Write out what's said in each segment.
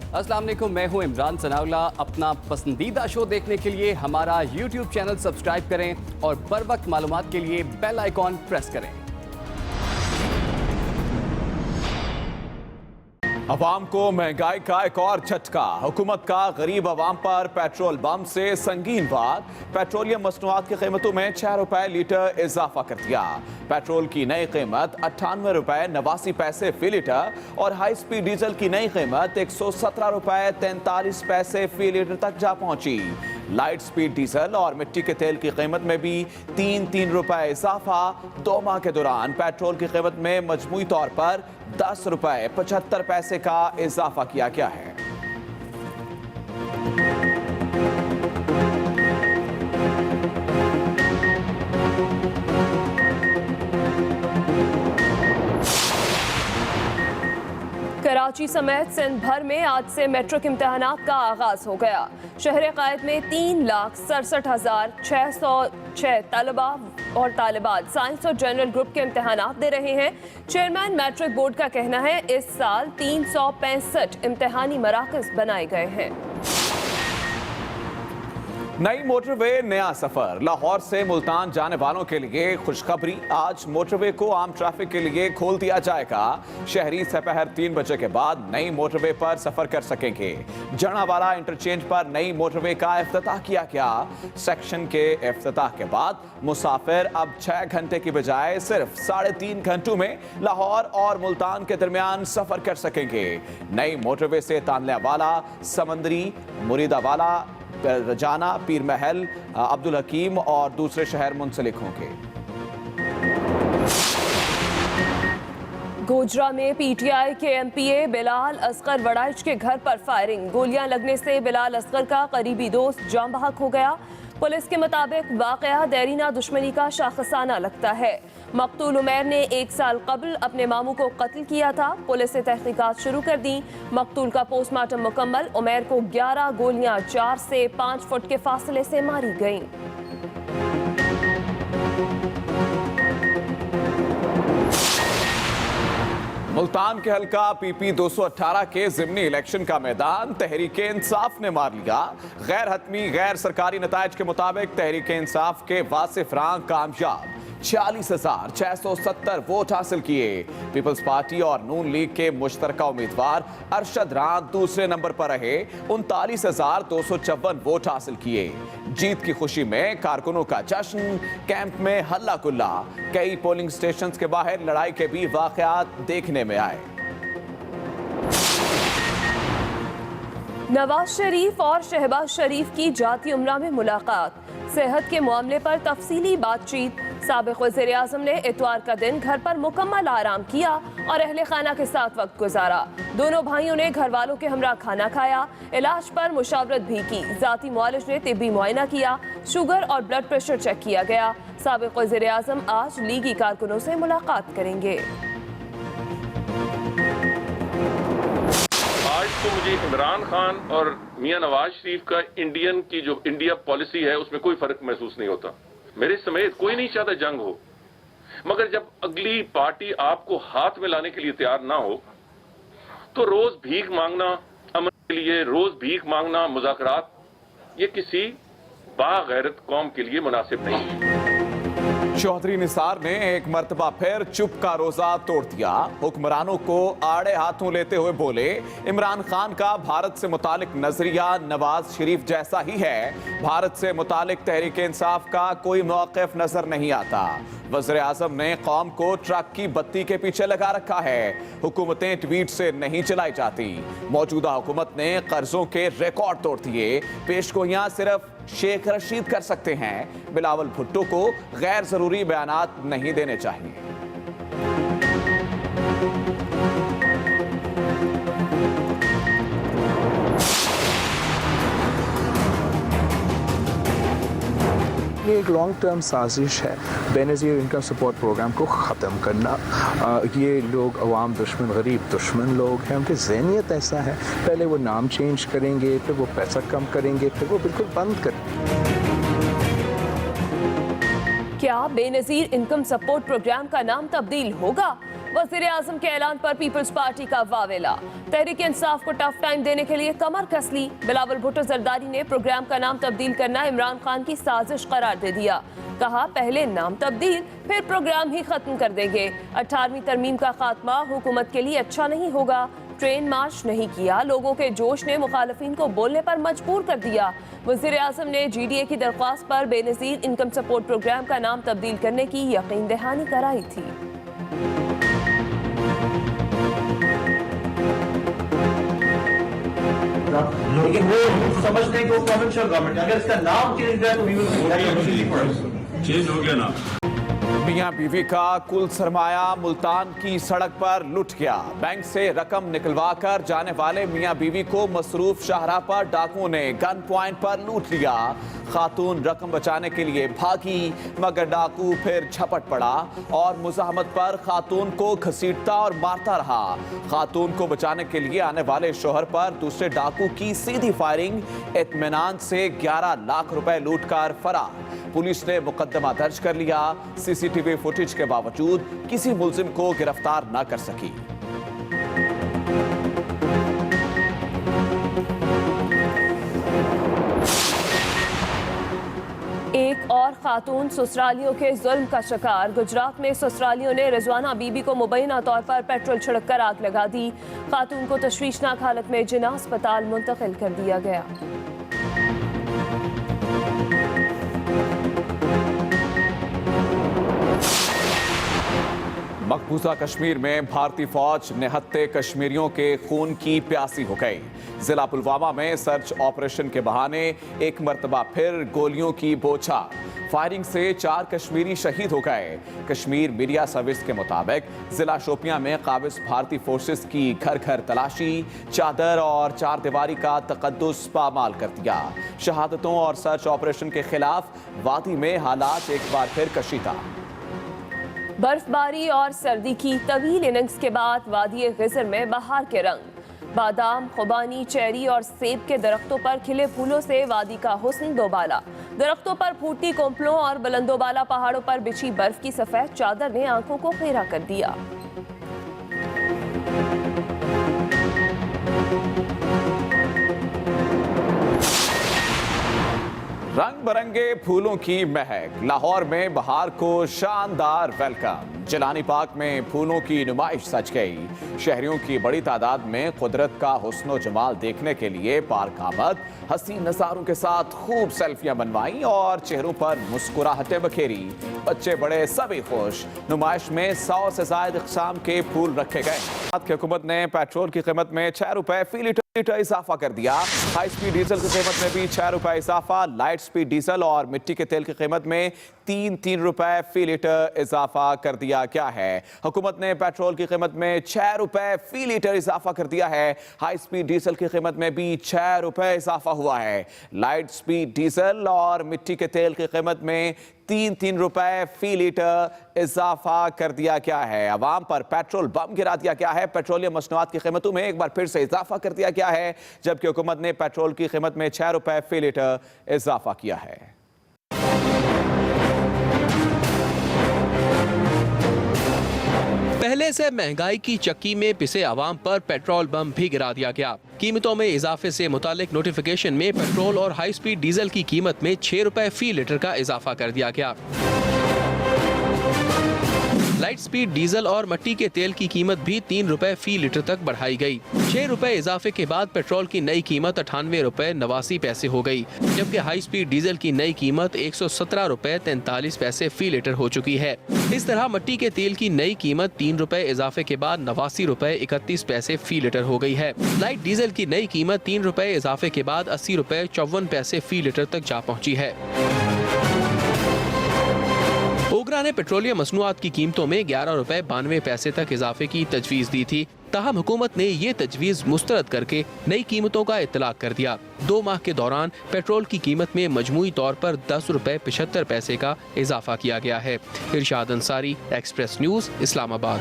अस्सलाम वालेकुम, मैं हूं इमरान सनाउल्ला। अपना पसंदीदा शो देखने के लिए हमारा YouTube चैनल सब्सक्राइब करें और बर वक्त मालूमात के लिए बेल आइकॉन प्रेस करें। अवाम को महंगाई का एक और झटका। हुकूमत का गरीब अवाम पर पेट्रोल बम से संगीन वार। पेट्रोलियम मसनूआत की कीमतों में 6 रुपए लीटर इजाफा कर दिया। पेट्रोल की नई कीमत 98 रुपए 89 पैसे फी लीटर और हाई स्पीड डीजल की नई कीमत 117 रुपए 43 पैसे फी लीटर तक जा पहुंची। लाइट स्पीड डीजल और मिट्टी के तेल की कीमत में भी 3 रुपए इजाफा। 2 माह के दौरान पेट्रोल की कीमत में मजमूई तौर पर 10 रुपए 75 पैसे का इजाफा किया गया है। कराची समेत सिंध भर में आज से मैट्रिक इम्तहानात का आगाज हो गया। शहर कायद में 3,67,606 तलबा और तालिबात साइंस और जनरल ग्रुप के इम्तहानात दे रहे हैं। चेयरमैन मैट्रिक बोर्ड का कहना है इस साल 365 इम्तहानी मराकज बनाए गए हैं। नई मोटरवे नया सफर। लाहौर से मुल्तान जाने वालों के लिए खुशखबरी। आज मोटरवे को आम ट्रैफिक के लिए खोल दिया जाएगा। शहरी दोपहर 3 बजे के बाद नई मोटरवे पर सफर कर सकेंगे। जनावाला इंटरचेंज पर नई मोटरवे का इफ्तिताह किया गया। सेक्शन के इफ्तिताह के बाद मुसाफिर अब 6 घंटे की बजाय सिर्फ 3.5 घंटों में लाहौर और मुल्तान के दरमियान सफर कर सकेंगे। नई मोटरवे से तानल्यावाला, समंदरी, मुरीदावाला, रजाना, पीर महल, अब्दुल हकीम और दूसरे शहर मुंसलिक होंगे। गोजरा में पीटीआई के एमपीए बिलाल असगर वड़ाइच के घर पर फायरिंग। गोलियां लगने से बिलाल असगर का करीबी दोस्त जान बहक हो गया। पुलिस के मुताबिक वाकया देरीना दुश्मनी का शाखसाना लगता है। मकतूल उमैर ने 1 साल कबल अपने मामू को कत्ल किया था। पुलिस ने तहकीकात शुरू कर दी। मकतूल का पोस्टमार्टम मुकम्मल। उमैर को 11 गोलियां 4 से 5 फुट के फासले से मारी गईं। मुल्तान के हल्का पीपी 218 के जिमनी इलेक्शन का मैदान तहरीके इंसाफ ने मार लिया। गैर हतमी गैर सरकारी नतायज के मुताबिक तहरीके इंसाफ के वासिफ रां कामयाब। 46,670 वोट हासिल किए। पीपल्स पार्टी और नून लीग के मुश्तरका उम्मीदवार अरशद रां दूसरे नंबर पर रहे। 39,254 वोट हासिल किए। जीत की खुशी में कारकुनों का जश्न, कैंप में हल्ला गुल्ला। कई पोलिंग स्टेशन के बाहर लड़ाई के भी वाकयात देखने में आए। नवाज शरीफ और शहबाज शरीफ की जाती उम्रा में मुलाकात। सेहत के मामले पर तफसीली बातचीत। साबिक वज़ीर आज़म ने इतवार का दिन घर पर मुकम्मल आराम किया और अहले खाना के साथ वक्त गुजारा। दोनों भाइयों ने घर वालों के हमरा खाना खाया। इलाज पर मुशावरत भी की। जाती मुआलिज ने तिब्बी मुआयना किया। शुगर और ब्लड प्रेशर चेक किया गया। साबिक वज़ीर आज़म आज लीगी कारकुनों से मुलाकात करेंगे। आज तो मुझे इमरान खान और मियां नवाज शरीफ का इंडियन की जो इंडिया पॉलिसी है उसमें कोई फर्क महसूस नहीं होता। मेरे समेत कोई नहीं चाहता जंग हो, मगर जब अगली पार्टी आपको हाथ में लाने के लिए तैयार ना हो तो रोज भीख मांगना, अमन के लिए रोज भीख मांगना, मुज़ाकरात, ये किसी बागैरत कौम के लिए मुनासिब नहीं है। चौधरी निसार ने एक मर्तबा फिर चुप का रोजा तोड़ दिया। हुक्मरानों को आड़े हाथों लेते हुए बोले, इमरान खान का भारत से मुतालिक नजरिया नवाज शरीफ जैसा ही है। भारत से मुतालिक तहरीक इंसाफ का कोई मौक़िफ़ नजर नहीं आता। वज़ीर आज़म ने कौम को ट्रक की बत्ती के पीछे लगा रखा है। हुकूमतें ट्वीट से नहीं चलाई जाती। मौजूदा हुकूमत ने कर्जों के रिकॉर्ड तोड़ दिए। पेशगोइयां सिर्फ शेख रशीद कर सकते हैं। बिलावल भुट्टो को गैर जरूरी बयानात नहीं देने चाहिए। ये एक लॉन्ग टर्म साजिश है बेनज़ीर इनकम सपोर्ट प्रोग्राम को ख़त्म करना। ये लोग अवाम दुश्मन, गरीब दुश्मन लोग हैं। उनकी ज़हनियत ऐसा है, पहले वो नाम चेंज करेंगे, फिर वो पैसा कम करेंगे, फिर वो बिल्कुल बंद करेंगे। क्या बेनज़ीर इनकम सपोर्ट प्रोग्राम का नाम तब्दील होगा? वज़ीर आज़म के ऐलान पर पीपल्स पार्टी का वावेला। तहरीक इंसाफ को टफ टाइम देने के लिए कमर कस ली। बिलावल भुट्टो जरदारी ने प्रोग्राम का नाम तब्दील करना इमरान खान की साजिश करार दे दिया। कहा पहले नाम तब्दील फिर प्रोग्राम ही खत्म कर देंगे। 18वीं तरमीम का खात्मा हुकूमत के लिए अच्छा नहीं होगा। ट्रेन मार्च नहीं किया, लोगों के जोश ने मुखालफिन को बोलने पर मजबूर कर दिया। वज़ीर आज़म ने GDA की दरख्वास्त पर बेनज़ीर इनकम सपोर्ट प्रोग्राम का नाम तब्दील करने की यकीन दहानी कराई थी। लेकिन वो समझते हैं कि वो प्रोविंशियल गवर्नमेंट, अगर इसका नाम चेंज है तो वी विल चेंज हो गया ना। मियां बीवी का कुल सरमाया मुल्तान की सड़क पर लुट गया। बैंक से रकम निकलवा कर जाने वाले मियां बीवी को मसरूफ शाहराह पर डाकुओं ने गन पॉइंट पर लूट लिया। खातून रकम बचाने के लिए भागी, मगर डाकू फिर झपट पड़ा और मुजाहमत पर खातून को घसीटता और मारता रहा। खातून को बचाने के लिए आने वाले शोहर पर दूसरे डाकू की सीधी फायरिंग, इत्मीनान से 11 लाख रुपए लूटकर फरार। पुलिस ने मुकदमा दर्ज कर लिया। CCTV फुटेज के बावजूद किसी मुलजिम को गिरफ्तार न कर सकी। एक और खातून ससुरालियों के जुल्म का शिकार। गुजरात में ससुरालियों ने रिजवाना बीबी को मुबैना तौर पर पेट्रोल छिड़ककर आग लगा दी। खातून को तशवीशनाक हालत में जिना अस्पताल मुंतकिल कर दिया गया। मकबूजा कश्मीर में भारतीय फौज निहत्थे कश्मीरियों के खून की प्यासी हो गई। जिला पुलवामा में सर्च ऑपरेशन के बहाने एक मर्तबा फिर गोलियों की बौछार। फायरिंग से 4 कश्मीरी शहीद हो गए। कश्मीर मीडिया सर्विस के मुताबिक जिला शोपियां में काबिज भारतीय फोर्सेस की घर घर तलाशी, चादर और चार दीवारी का तकद्दुस पामाल कर दिया। शहादतों और सर्च ऑपरेशन के खिलाफ वादी में हालात एक बार फिर कशीदा। बर्फबारी और सर्दी की तवील इनिंग्स के बाद वादी गिजर में बहार के रंग। बादाम, खुबानी, चेरी और सेब के दरख्तों पर खिले फूलों से वादी का हुस्न दोबाला। दरख्तों पर फूटी कोंपलों और बुलंदोबाला पहाड़ों पर बिछी बर्फ की सफेद चादर ने आंखों को घेरा कर दिया। रंग बिरंगे फूलों की महक। लाहौर में बहार को शानदार वेलकम। जिलानी पार्क में फूलों की नुमाइश सज गई। शहरियों की बड़ी तादाद में कुदरत का हुस्न जमाल देखने के लिए पार्क आमद। हसीन नज़ारों के साथ खूब सेल्फियां बनवाई और चेहरों पर मुस्कुराहटें बखेरी। बच्चे बड़े सभी खुश। नुमाइश में 100 से ज्यादा इक़साम के फूल रखे गए। हुकूमत ने पेट्रोल की कीमत में 6 रुपए फी लीटर इजाफा कर दिया। हाई स्पीड डीजल की कीमत में भी 6 रुपए इजाफा। लाइट स्पीड डीजल और मिट्टी के तेल की कीमत में 3 रुपए फी लीटर इजाफा कर दिया गया है। हुकूमत ने पेट्रोल की कीमत में 6 रुपए फी लीटर इजाफा कर दिया है। हाई स्पीड डीजल की कीमत में भी 6 रुपए इजाफा हुआ है। लाइट स्पीड डीजल और मिट्टी के तेल की कीमत में 3 रुपए फी लीटर इजाफा कर दिया गया है। अवाम पर पेट्रोल बम गिरा दिया गया है। पेट्रोलियम मसनूआत की कीमतों में एक बार फिर से इजाफा कर दिया गया है, जबकि हुकूमत ने पेट्रोल की कीमत में 6 रुपए फी लीटर इजाफा किया है। पहले से महंगाई की चक्की में पिसे आवाम पर पेट्रोल बम भी गिरा दिया गया। कीमतों में इजाफे से मुतालिक नोटिफिकेशन में पेट्रोल और हाई स्पीड डीजल की कीमत में 6 रुपए फी लीटर का इजाफा कर दिया गया। लाइट स्पीड डीजल और मिट्टी के तेल की कीमत भी 3 रुपए फी लीटर तक बढ़ाई गई। 6 रुपए इजाफे के बाद पेट्रोल की नई कीमत 98 रुपए 89 पैसे हो गई, जबकि हाई स्पीड डीजल की नई कीमत 117 रुपए 43 पैसे फी लीटर हो चुकी है। इस तरह मिट्टी के तेल की नई कीमत 3 रुपए इजाफे के बाद 89 रुपए 31 पैसे फी लीटर हो गई है। लाइट डीजल की नई कीमत 3 रुपए इजाफे के बाद 80 रुपए 54 पैसे फी लीटर तक जा पहुँची है। ओगरा ने पेट्रोलियम मसनूआत की कीमतों में 11 रुपए 92 पैसे तक इजाफे की तजवीज़ दी थी। ताहम हुकूमत ने ये तजवीज़ मुस्तरद करके नई कीमतों का इतलाक कर दिया। 2 माह के दौरान पेट्रोल की कीमत में मजमूई तौर पर 10 रुपए 75 पैसे का इजाफा किया गया है। इरशाद अंसारी, एक्सप्रेस न्यूज़, इस्लामाबाद।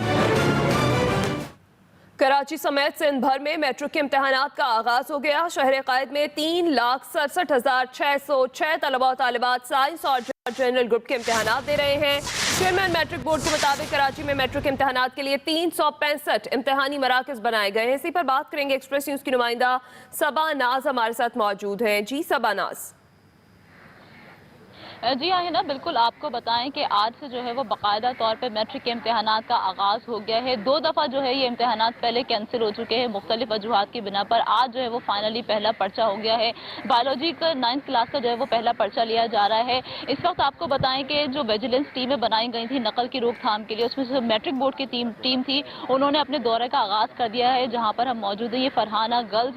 कराची समेत सिंध भर में मैट्रिक के इम्तहानात का आगाज हो गया। शहर कायद में 3,67,606 तलबा और तालिबात साइंस और जनरल ग्रुप के इम्तिहानात दे रहे हैं। चेयरमैन मैट्रिक बोर्ड के मुताबिक कराची में मैट्रिक के इम्तिहानात के लिए 365 इम्तिहानी मराकज बनाए गए हैं। इसी पर बात करेंगे। एक्सप्रेस न्यूज की नुमाइंदा सबा नाज हमारे साथ मौजूद हैं। जी सबा नाज। जी हाँ, है ना, बिल्कुल आपको बताएं कि आज से जो है वो बाकायदा तौर पे मैट्रिक के इम्तिहानात का आगाज़ हो गया है। 2 दफ़ा जो है ये इम्तिहानात पहले कैंसिल हो चुके हैं मुख्तलिफ वजूहात की बिना पर। आज जो है वो फाइनली पहला पर्चा हो गया है। बायोलॉजी का 9th क्लास का जो है वो पहला पर्चा लिया जा रहा है। इस वक्त आपको बताएं कि जो विजिलेंस टीमें बनाई गई थी नकल की रोकथाम के लिए, उसमें जो मैट्रिक बोर्ड की टीम थी, उन्होंने अपने दौरे का आगाज़ कर दिया है। जहाँ पर हम मौजूद हैं, ये फरहाना गर्ल्स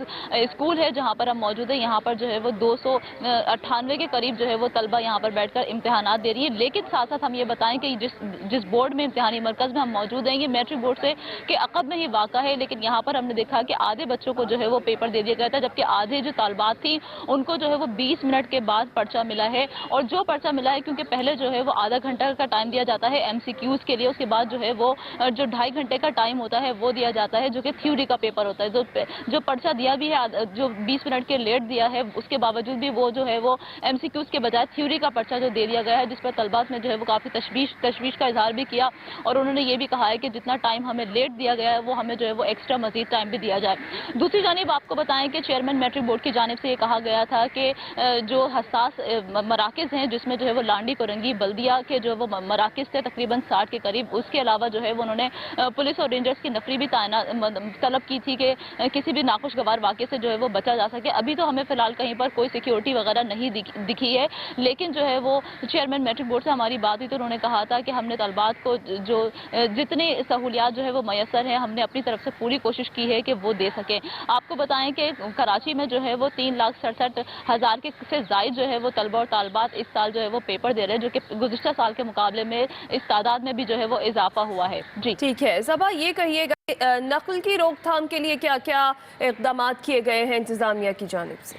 स्कूल है जहाँ पर हम मौजूद हैं। यहाँ पर जो है वो 298 के करीब जो है वो तलबा यहाँ पर बैठकर इम्तिहानात दे रही है। लेकिन साथ साथ हम ये बताएं कि जिस बोर्ड में इम्तिहानी मरकज में हम मौजूद हैं, ये मैट्रिक बोर्ड से के अकब में ही वाक़ा है। लेकिन यहाँ पर हमने देखा कि आधे बच्चों को जो है वो पेपर दे दिया गया था, जबकि आधे जो तालबात थी उनको जो है वो 20 मिनट के बाद पर्चा मिला है। और जो पर्चा मिला है, क्योंकि पहले जो है वो आधा घंटा का टाइम दिया जाता है MCQs के लिए, उसके बाद जो है वो जो 2.5 घंटे का टाइम होता है वो दिया जाता है, जो कि थ्योरी का पेपर होता है। जो पर्चा दिया भी है, जो 20 मिनट के लेट दिया है, उसके बावजूद भी वो जो है वो MCQs के बजाय थ्योरी का पर्चा जो दे दिया गया है, जिस पर तलबात ने जो है वो काफ़ी तशवीश का इजहार भी किया। और उन्होंने ये भी कहा है कि जितना टाइम हमें लेट दिया गया है वो हमें जो है वो एक्स्ट्रा मजीद टाइम भी दिया जाए। दूसरी जानिब आपको बताएं कि चेयरमैन मैट्रिक बोर्ड की जानिब से ये कहा गया था कि जो हसास मराकज़ हैं, जिसमें जो है वो लांडी कोरंगी बल्दिया के जो वो मराकज़ थे तकरीबन 60 के करीब, उसके अलावा जो है वो उन्होंने पुलिस और रेंजर्स की नफरी भी तलब की थी कि किसी भी नाखुशगवार वाक़े से जो है वो बचा जा सके। अभी तो हमें फिलहाल कहीं पर कोई सिक्योरिटी वगैरह नहीं दिखी है, लेकिन जो है वो चेयरमैन मैट्रिक बोर्ड से हमारी बात हुई तो उन्होंने कहा था कि हमने तलबात को जो जितनी सहूलियात जो है वो मैसर है, हमने अपनी तरफ से पूरी कोशिश की है कि वो दे सकें। आपको बताएं कि कराची में जो है वो 3,67,000 के से ज़ायद जो है वो तलबा और तालबात इस साल जो है वो पेपर दे रहे हैं, जो कि गुज़िश्ता साल के मुकाबले में इस तादाद में भी जो है वो इजाफा हुआ है। जी ठीक है। सबा, ये कहिएगा नकल की रोकथाम के लिए क्या क्या इक़दाम किए गए हैं इंतजामिया की जानिब से?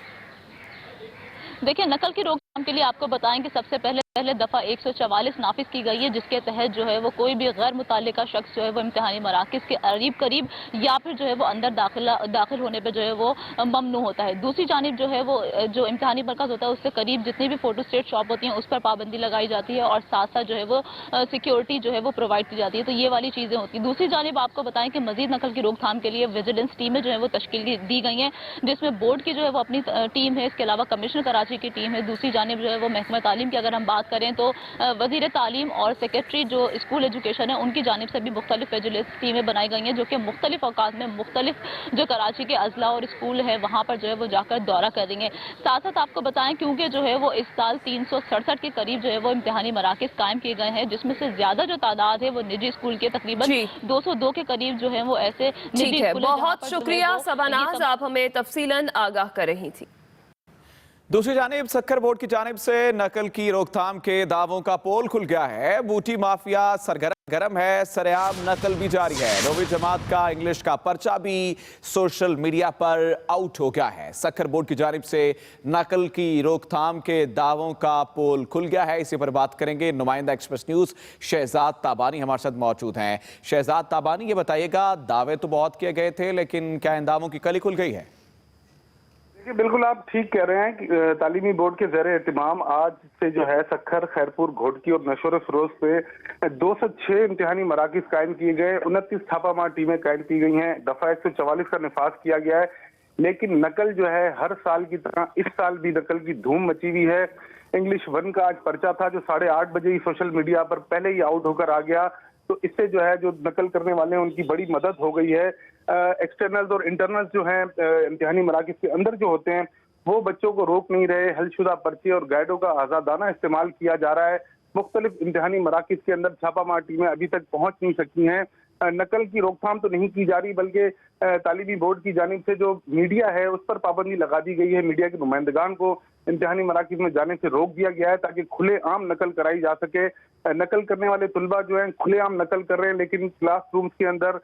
देखिए, नकल की रोकथाम के लिए आपको बताएं कि सबसे पहले दफ़ा 144 नाफिज की गई है, जिसके तहत जो है वो कोई भी गैर मुताल्लिका शख्स जो है वो इम्तिहानी मराकज़ के करीब या फिर जो है वो अंदर दाखिल होने पर जो है वो ममनू होता है। दूसरी जानिब जो है वो जो इम्तिहानी मरकज़ होता है उससे करीब जितनी भी फोटो स्टेट शॉप होती हैं उस पर पाबंदी लगाई जाती है और साथ साथ जो है वो सिक्योरिटी जो है वो प्रोवाइड की जाती है। तो ये वाली चीज़ें होती हैं। दूसरी जानिब आपको बताएं कि मजीद नकल की रोकथाम के लिए विजिलेंस टीमें जो है वो तश्कील दी गई हैं, जिसमें बोर्ड की जो है वो अपनी टीम है, इसके अलावा कमिश्नर कराची की टीम है। दूसरी जानिब जो है वो महकमा तालीम की अगर हम बात करें तो वजीर तालीम और सेक्रेटरी जो स्कूल एजुकेशन है उनकी जानिब से भी मुख्तलिफ विजिलेंस टीमें बनाई गई हैं, जो कि मुख्तलिफ औकात में मुख्तलिफ जो कराची के अजला और स्कूल है वहाँ पर जो है वो जाकर दौरा कर रही हैं। साथ साथ आपको बताएं क्योंकि जो है वो इस साल 367 के करीब जो है वो इम्तिहानी मराकज़ कायम किए गए हैं, जिसमें से ज्यादा जो तादाद है वो निजी स्कूल के तकरीबन 202 के करीब जो है वो ऐसे निजी स्कूल। बहुत शुक्रिया सबानाज, आप हमें तफसीलन आगाह कर रही थी। दूसरी जानिब सक्कर बोर्ड की जानिब से नकल की रोकथाम के दावों का पोल खुल गया है। बूटी माफिया सरगर्म है, सरेआम नकल भी जारी है। 9वीं जमात का इंग्लिश का पर्चा भी सोशल मीडिया पर आउट हो गया है। सक्कर बोर्ड की जानिब से नकल की रोकथाम के दावों का पोल खुल गया है। इसी पर बात करेंगे। नुमाइंदा एक्सप्रेस न्यूज शहजाद ताबानी हमारे साथ मौजूद हैं। शहजाद ताबानी, ये बताइएगा, दावे तो बहुत किए गए थे, लेकिन क्या इन दावों की कली खुल गई है? देखिए, बिल्कुल आप ठीक कह रहे हैं कि तालीमी बोर्ड के ज़रिए एहतिमाम आज से जो है सक्खर, खैरपुर, घोटकी और नशोर फरोज पे 206 इम्तिहानी मराकज़ कायम किए गए। 29 छापामार टीमें कायम की गई हैं। दफ़ा 144 का निफाज किया गया है। लेकिन नकल जो है हर साल की तरह इस साल भी नकल की धूम मची हुई है। इंग्लिश 1 का आज पर्चा था जो 8:30 बजे ही सोशल मीडिया पर पहले ही आउट होकर आ गया। तो इससे जो है जो नकल करने वाले हैं उनकी बड़ी मदद हो गई है। एक्सटर्नल्स और इंटरनल्स जो हैं इम्तिहानी मराकज़ के अंदर जो होते हैं वो बच्चों को रोक नहीं रहे। हलशुदा पर्चे और गाइडों का आज़ादाना इस्तेमाल किया जा रहा है। मुख्तलिफ इम्तिहानी मराकज़ के अंदर छापामार टीमें अभी तक पहुंच नहीं सकी हैं। नकल की रोकथाम तो नहीं की जा रही, बल्कि तालीमी बोर्ड की जानिब से जो मीडिया है उस पर पाबंदी लगा दी गई है। मीडिया के नुमाइंदगान को इम्तिहानी मराकज़ में जाने से रोक दिया गया है ताकि खुलेआम नकल कराई जा सके। नकल करने वाले तुलबा जो हैं खुलेआम नकल कर रहे हैं, लेकिन क्लासरूम्स के अंदर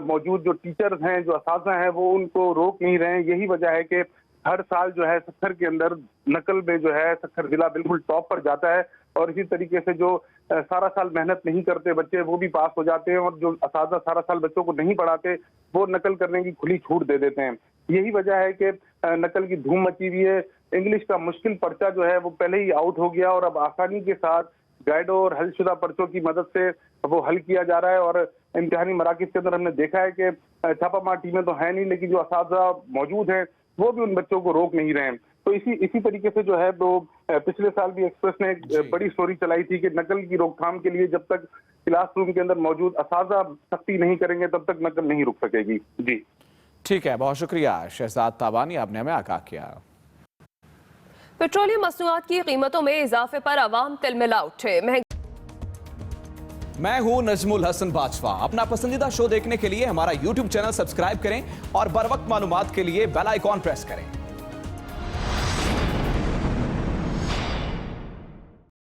मौजूद जो टीचर्स हैं, जो असातिज़ा हैं, वो उनको रोक नहीं रहे हैं। यही वजह है कि हर साल जो है सक्खर के अंदर नकल में जो है सक्खर जिला बिल्कुल टॉप पर जाता है। और इसी तरीके से जो सारा साल मेहनत नहीं करते बच्चे वो भी पास हो जाते हैं, और जो असातिज़ा सारा साल बच्चों को नहीं पढ़ाते वो नकल करने की खुली छूट दे देते हैं। यही वजह है कि नकल की धूम मची हुई है। इंग्लिश का मुश्किल पर्चा जो है वो पहले ही आउट हो गया और अब आसानी के साथ गाइडों और हलशुदा पर्चों की मदद से वो हल किया जा रहा है। और इम्तिहानी मराकिज के अंदर हमने देखा है कि छापामार टीमें तो है नहीं, लेकिन जो असातिज़ा मौजूद हैं वो भी उन बच्चों को रोक नहीं रहे हैं। तो इसी तरीके से जो है वो पिछले साल भी एक्सप्रेस ने एक बड़ी स्टोरी चलाई थी कि नकल की रोकथाम के लिए जब तक क्लासरूम के अंदर मौजूद असातिज़ा सख्ती नहीं करेंगे तब तक नकल नहीं रुक सकेगी। जी ठीक है, बहुत शुक्रिया शहजाद ताबानी, आपने हमें आगाह किया। पेट्रोलियम मसनूआत की कीमतों में इजाफे पर अवाम तिलमिला उठे। मैं हूं नजमुल हसन बाजवा। अपना पसंदीदा शो देखने के लिए हमारा YouTube चैनल सब्सक्राइब करें और बर वक्त मालूमात के लिए बेल आइकॉन प्रेस करें।